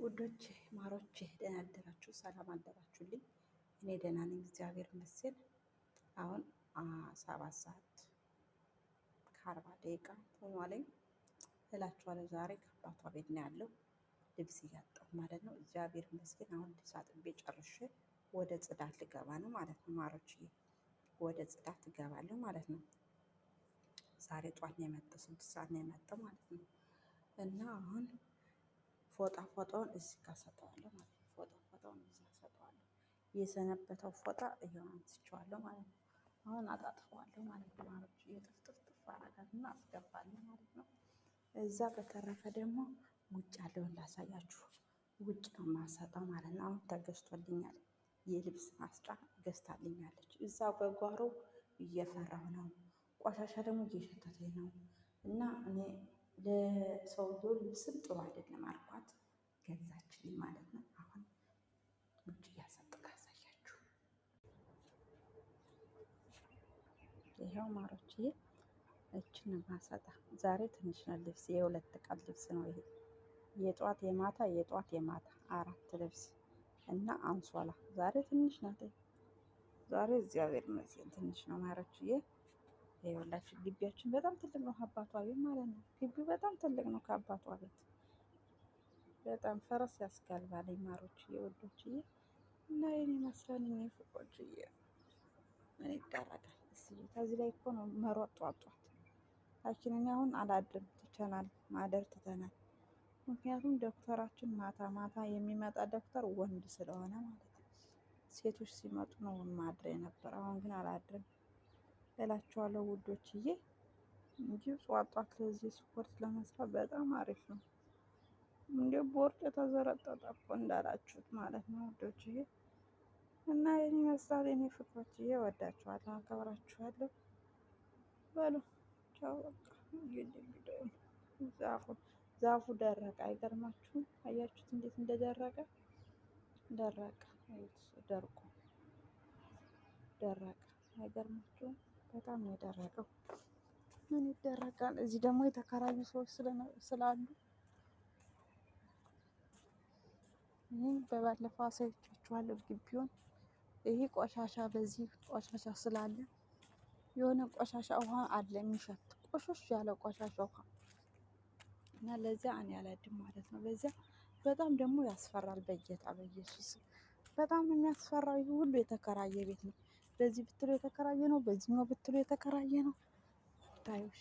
ውዶቼ ማሮቼ ደህና አደራችሁ? ሰላም አደራችሁልኝ? እኔ ደህና ነኝ፣ እግዚአብሔር ይመስገን። አሁን 7 ሰዓት ከ40 ደቂቃ ሆኗለኝ እላችኋለሁ። ዛሬ ከአባቷ ቤት ነው ያለው፣ ልብስ እያጠቡ ማለት ነው። እግዚአብሔር ይመስገን። አሁን ልብስ አጥቤ ጨርሼ ወደ ጽዳት ልገባ ነው ማለት ነው ማሮቼ፣ ወደ ጽዳት እገባለሁ ማለት ነው። ዛሬ ጧት ነው የመጣው፣ 6 ሰዓት ነው የመጣው ማለት ነው። እና አሁን ፎጣውን እዚህ ጋር ሰጠዋለሁ ማለት ነው። ፎጣውን እዚህ ጋር ሰጠዋለሁ። የሰነበተው ፎጣ ይሄው አንስቼዋለሁ ማለት ነው። አሁን አጣጥፈዋለሁ ማለት ነው። ማሮች የጥፍጥፍጥፍ አረጋትና አስገባለሁ ማለት ነው። እዛ በተረፈ ደግሞ ውጭ ያለውን ላሳያችሁ። ውጭ ነው የማሰጠው ማለት ነው። አሁን ተገዝቶልኛል፣ የልብስ ማስጫ ገዝታልኛለች። እዛ በጓሮ እየፈራሁ ነው፣ ቆሻሻ ደግሞ እየሸተተኝ ነው እና እኔ ለሰውየው ልብስም ጥሩ አይደለም አልኳት፣ ገዛችልኝ ማለት ነው። አሁን ውጭ እያሰጠሁ ላሳያችሁ። ይኸው ማሮችዬ፣ እችን ማሰጣ ዛሬ ትንሽ ነው ልብስ፣ የ2 ቀን ልብስ ነው ይሄ። የጧት የማታ 4 ልብስ እና አንሶላ። ዛሬ ትንሽ ናት ዛሬ፣ እግዚአብሔር ይመስገን ትንሽ ነው ማሮችዬ። ይኸውላችሁ ግቢያችን በጣም ትልቅ ነው ከአባቷ ቤት ማለት ነው። ግቢው በጣም ትልቅ ነው ከአባቷ ቤት፣ በጣም ፈረስ ያስጋልባል ማሮችዬ፣ ወዶችዬ። እና የኔ መስለን እኔ ፍቆችዬ ምን ይደረጋል? ከዚህ ላይ እኮ ነው መሮጥ ጧጧት። ላኪን እኔ አሁን አላድርም፣ ትተናል፣ ማደር ትተናል። ምክንያቱም ዶክተራችን ማታ ማታ የሚመጣ ዶክተር ወንድ ስለሆነ ማለት ነው። ሴቶች ሲመጡ ነው ማድር የነበረ። አሁን ግን አላድርም እላችኋለሁ ውዶችዬ። እንጂ ጧጧት ለዚህ ስፖርት ለመስራት በጣም አሪፍ ነው። እንደ ቦርጭ የተዘረጠጠ እኮ እንዳላችሁት ማለት ነው ውዶችዬ። እና የኔ ይመስላል የኔ ፍቅሮችዬ፣ ወዳችኋለሁ፣ አከብራችኋለሁ። በሉ ቻው በቃ። ዛፉ ደረቀ፣ አይገርማችሁም? አያችሁት እንዴት እንደደረቀ? ደረቀ፣ ደረቀ። አይገርማችሁም? በጣም ነው የደረቀው። ምን ይደረጋል? እዚህ ደግሞ የተከራዩ ሰዎች ስላሉ ይህ በባለፈው አሳይቻችኋለሁ ግቢውን። ይሄ ቆሻሻ፣ በዚህ ቆሻሻ ስላለ የሆነ ቆሻሻ ውሃ አለ የሚሸት ቆሾሽ ያለ ቆሻሻ ውሃ እና ለዚያ እኔ አላድም ማለት ነው። በዚያ በጣም ደግሞ ያስፈራል። በጌታ በኢየሱስ በጣም የሚያስፈራው። ይህ ሁሉ የተከራየ ቤት ነው። በዚህ ብትሉ የተከራየ ነው፣ በዚህኛው ብትሉ የተከራየ ነው። ታዩሽ